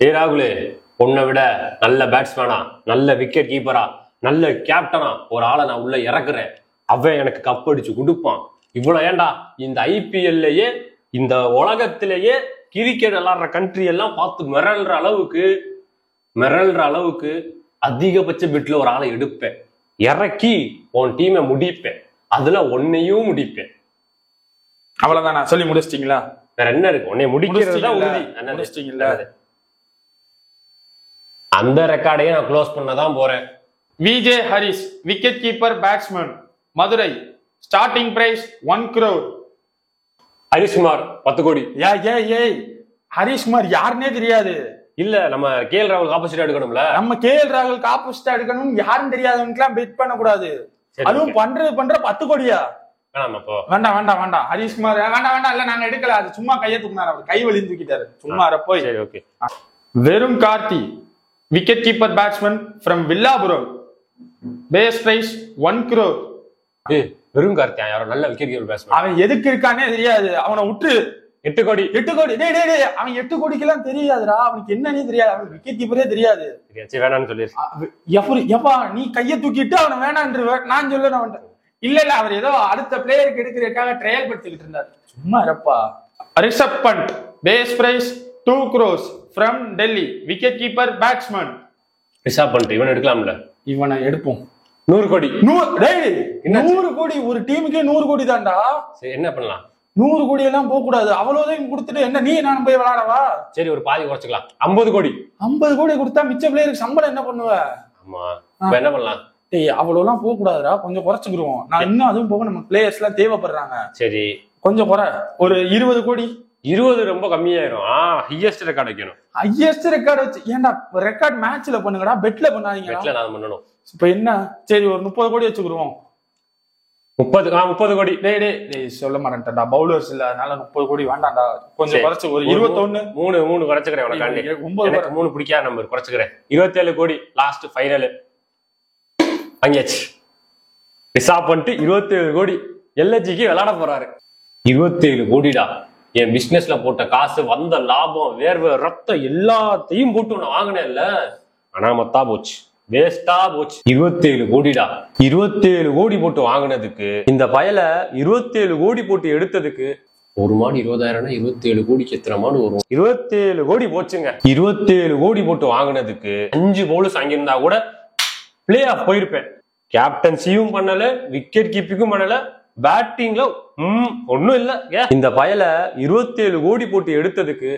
ராகுலே, உன்னை விட நல்ல பேட்ஸ்மேனா, நல்ல விக்கெட் கீப்பரா, நல்ல கேப்டனா ஒரு ஆளை நான் உள்ள இறக்குறேன். அவன் எனக்கு கப் அடிச்சு கொடுப்பான். இவ்வளவு ஏண்டா இந்த ஐபிஎல்லையே, இந்த உலகத்திலேயே கிரிக்கெட் விளாடுற கண்ட்ரி எல்லாம் பார்த்து மிரள்ற அளவுக்கு அதிகபட்ச பிட்ல ஒரு ஆளை எடுப்பேன், இறக்கி உன் டீமை முடிப்பேன், அதுல ஒன்னையும் முடிப்பேன். அவ்வளவுதான். சொல்லி முடிச்சிட்டீங்களா? வேற என்ன இருக்கு? உன்னை முடிக்கிறதுதான் உறுதி. அந்த ரெக்கார்டையே நான் க்ளோஸ் பண்ணதான் போறேன். Vijay Harish, wicket keeper, batsman, Madurai. Starting price 1 crore. Harishkumar 10 கோடி. ஏய் ஹரிஷ்குமார் யாருன்னே தெரியாது. இல்ல, நம்ம கேஎல் ராகுல் ஆப்போசிட்டா எடுக்கணும்ல. நம்ம கேஎல் ராகுல் ஆப்போசிட்டா எடுக்கணும். யாரும் தெரியாதவனுக்குலாம் பெட் பண்ண கூடாது. அதுவும் பண்ற 10 கோடியா? வேண்டாம். ஹரிஷ்குமார் வேண்டாம். இல்ல நாங்க எடுக்கல. அது சும்மா கையை தூக்கினார். அவர் கை வலி தூக்கிட்டாரு சும்மா. போய் வெறும் Karthi, wicket keeper, batsman from Villapuram. Base price 1 crore. வெறும் கார்த்தியா? யாரோ நல்ல விக்கெட் கீப்பர் பேட்ஸ்மேன். அவன் எதுக்கு இருக்கானே தெரியாது. அவனை விட்டு 8 கோடி. டேய் அவன் 8 கோடிக்கெல்லாம் தெரியாதுடா. அவனுக்கு என்னன்னே தெரியாது. அவனுக்கு விக்கெட் கீப்பரே தெரியாது. வேணான்னு சொல்லி எப்பா நீ கையை தூக்கிட்டு அவனை வேணான்ற நான் சொல்ல. இல்ல அவர் ஏதோ அடுத்த பிளேயருக்கு எடுக்கிறதுக்காக ட்ரையல் படுத்திக்கிட்டு இருந்தார். சும்மா இருப்பா. Rishabh Pant, base price 2 crores from Delhi. Wicket keeper, batsman. Rishabh Pant இவன் எடுக்கலாம்ல? இவனை எடுப்போம். 100 கோடி. 100 கோடி ஒரு டீமுக்கே 100 கோடி தான்டா. சரி, என்ன பண்ணலாம்? 100 கோடி எல்லாம் போக கூடாது. அவ்வளவுதான் கொடுத்துட்டு என்ன நீ நான் போய் விளையாடவா? சரி, ஒரு பாதி குறைச்சிக்கலாம். 50 கோடி. 50 கோடி கொடுத்தா மிச்ச பிளேயருக்கு சம்பளம் என்ன பண்ணுவ? ஆமா, என்ன பண்ணலாம்? அவ்வளவு எல்லாம் போக கூடாதுடா. கொஞ்சம் குறைச்சுக்குருவோம். நான் இன்னும் அதுவும் போக நம்ம பிளேயர்ஸ் எல்லாம் தேவைப்படுறாங்க. சரி, கொஞ்சம் குறை. ஒரு 20 கோடி. 20 ரொம்ப கம்மியாயிரும். ஹையஸ்ட் ரெக்கார்ட் வைக்கணும். ஹையஸ்ட் ரெக்கார்ட் வச்சு ஏன்டா? ரெக்கார்ட் மேட்ச்ல பண்ணுங்கடா, பெட்ல பண்ணாதீங்க. பெட்ல நான் பண்ணணும். இப்ப என்ன? சரி, ஒரு 30 கோடி வச்சுக்குருவோம். 30 கோடி. டேய் சொல்ல மாட்டேன்டா. பவுலர்ஸ் இல்ல, அதனால 30 கோடி வேண்டாம்டா. கொஞ்சம் குறைச்சு ஒரு 21. 3 குறைச்சுக்கிறேன். எனக்கு 3 பிடிக்காத நம்பர், குறைச்சுக்கிறேன். 27 கோடி லாஸ்ட் ஃபைனல் வாங்கியாச்சு. ரிஷப் பண்ணிட்டு 27 கோடி எல்எஜிக்கு விளையாட போறாரு. 27 கோடிடா. என் பிசினஸ்ல போட்ட காசு, வந்த லாபம், வேர்வை, ரத்தம் எல்லாத்தையும் போட்டு நான் வாங்கினேன்ல, அனாமத்தா போச்சு, வேஸ்டா போச்சு. 27 கோடிடா. 27 கோடி போட்டு வாங்கினதுக்கு, இந்த பயல 27 கோடி போட்டு எடுத்ததுக்கு, ஒரு மாடு 20,000, 27 கோடிக்கு எத்தனை மாடு வரும்? 27 கோடி போச்சுங்க. 27 கோடி போட்டு வாங்கினதுக்கு 5 பவுலர்ஸ் வாங்கியிருந்தா கூட பிளே ஆஃப் போயிருப்பேன். கேப்டன்சியும் பண்ணல, விக்கெட் கீப்பிங்கும் பண்ணல, பேட்டிங்ல ஒன்னும் இல்ல. இந்த பயல 27 கோடி போட்டு எடுத்ததுக்கு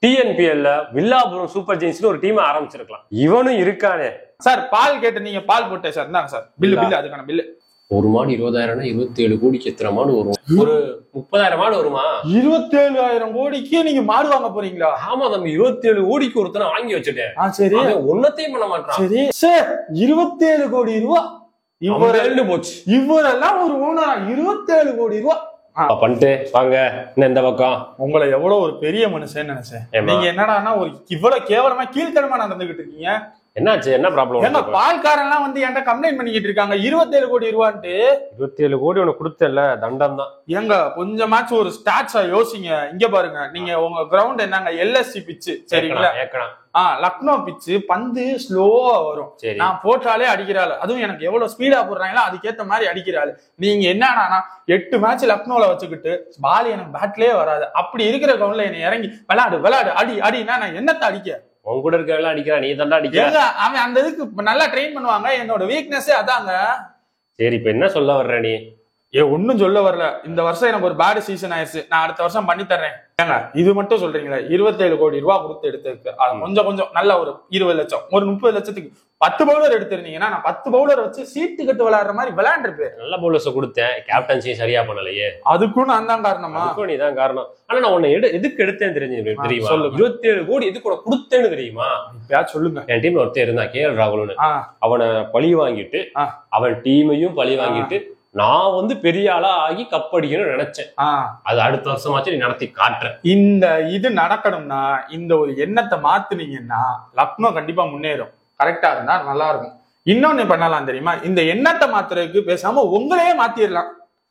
டிஎன்பிஎல்ல வில்லாபுரம் சூப்பர் ஜெயின்ஸ் ஒரு டீம் ஆரம்பிச்சிருக்கலாம். இவனும் இருக்கானே சார். பால் கேட்டு நீங்க பால் போட்டேன் சார். இந்தாங்க சார் பில்லு. அதுக்கான பில்லு. ஒரு மாடு 20,000, 27 கோடிக்கு எத்தனை மாடு வரும்? ஒரு 30,000 மாடு வருமா? 27,000 கோடிக்கு நீங்க மாடு வாங்க போறீங்களா? ஆமா, நம்ம 27 கோடிக்கு ஒருத்தனை வாங்கி வச்சுட்டேன். சரி, ஒன்னத்தையும் பண்ண மாட்டான். சரி சார், 27 கோடி ரூபாய் இவரெல்லாம் போச்சு. இவரெல்லாம் ஒரு ஓனரா? 27 கோடி ரூபாய் பண்ணிட்டு வாங்க. இந்த பக்கம் உங்களை எவ்வளவு ஒரு பெரிய மனுஷன் நினைச்சேன். நீங்க என்னடான்னா ஒரு இவ்வளவு கேவலமா கீழ்த்தனமா நடந்துகிட்டு இருக்கீங்க. என்னாச்சு? என்ன ப்ராப்ளம்? ஏன்னா பால்காரன் வந்து என்கிட்ட கம்ப்ளைண்ட் பண்ணிக்கிட்டு இருக்காங்க 27 கோடி ரூபான்ட்டு. 27 கோடி உனக்கு கொடுத்தல தண்டம் தான். ஏங்க கொஞ்சமாச்சும் ஒரு ஸ்டாட்ஸா யோசிங்க. இங்க பாருங்க, நீங்க உங்க கிரவுண்ட் என்னங்க? எல்எஸ்சி பிச்சு, சரிங்களா? லக்னோ பிச்சு. பந்து ஸ்லோவா வரும். நான் போட்டாலே அடிக்கிறாள். அதுவும் எனக்கு எவ்வளவு ஸ்பீடா போடுறாங்களோ அதுக்கேத்த மாதிரி அடிக்கிறாள். நீங்க என்னன்னா 8 மேட்ச் லக்னோல வச்சுக்கிட்டு பால் எனக்கு பேட்லயே வராது. அப்படி இருக்கிற கிரவுண்ட்ல என்ன இறங்கி விளையாடு அடினா நான் என்னத்த அடிக்க? உங்க கூட இருக்க அடிக்கிறா, நீ தாண்டா அடிக்கிற. அவன் அந்த இதுக்கு நல்லா ட்ரெயின் பண்ணுவாங்க. என்னோட வீக்னஸே அதாங்க. சரி, இப்ப என்ன சொல்ல வர்ற நீ? ஒன்னும் சொல்ல வரல. இந்த வருஷம் எனக்கு ஒரு பேட் சீசன் ஆயிடுச்சு. நான் அடுத்த வருஷம் பண்ணி தர்றேன். ஏங்க இது மட்டும் சொல்றீங்களா? 27 கோடி ரூபாய் கொடுத்து எடுத்ததுக்கு கொஞ்சம் நல்ல ஒரு 20 லட்சம், ஒரு 30 லட்சத்துக்கு 10 பவுலர் எடுத்திருந்தீங்கன்னா நான் 10 பவுலர் வச்சு சீட்டு கட்டு விளையாடுற மாதிரி விளையாண்டுருப்பேன். நல்ல பவுலர்ஸ் கொடுத்தேன், கேப்டன்சி சரியா பண்ணலையே. அதுக்கும் நான் தான் காரணமா? நீ தான் காரணம். ஆனா நான் உன்னை எதுக்கு எடுத்தேன்னு தெரியுமா? 27 கோடி எதுக்கு கூட கொடுத்தேன்னு தெரியுமா? சொல்லுங்க. என் டீம்ல ஒருத்தர் இருந்தா கேஎல் ராகுல்னு. அவனை பழி வாங்கிட்டு, அவன் டீமையும் பழி வாங்கிட்டு, நான் வந்து பெரிய ஆளா ஆகி கப் அடிக்கணும்னு நினைச்சேன். அது அடுத்த வருஷமாச்சு நீ நடத்தி காட்டுற. இந்த இது நடக்கணும்னா இந்த ஒரு எண்ணத்தை மாத்துனீங்கன்னா லக்னோ கண்டிப்பா முன்னேறும். கரெக்டா இருந்தா நல்லா இருக்கும். இன்னொன்னு பண்ணலாம் தெரியுமா? இந்த எண்ணத்தை மாத்துறதுக்கு பேசாம உங்களையே மாத்திடலாம்.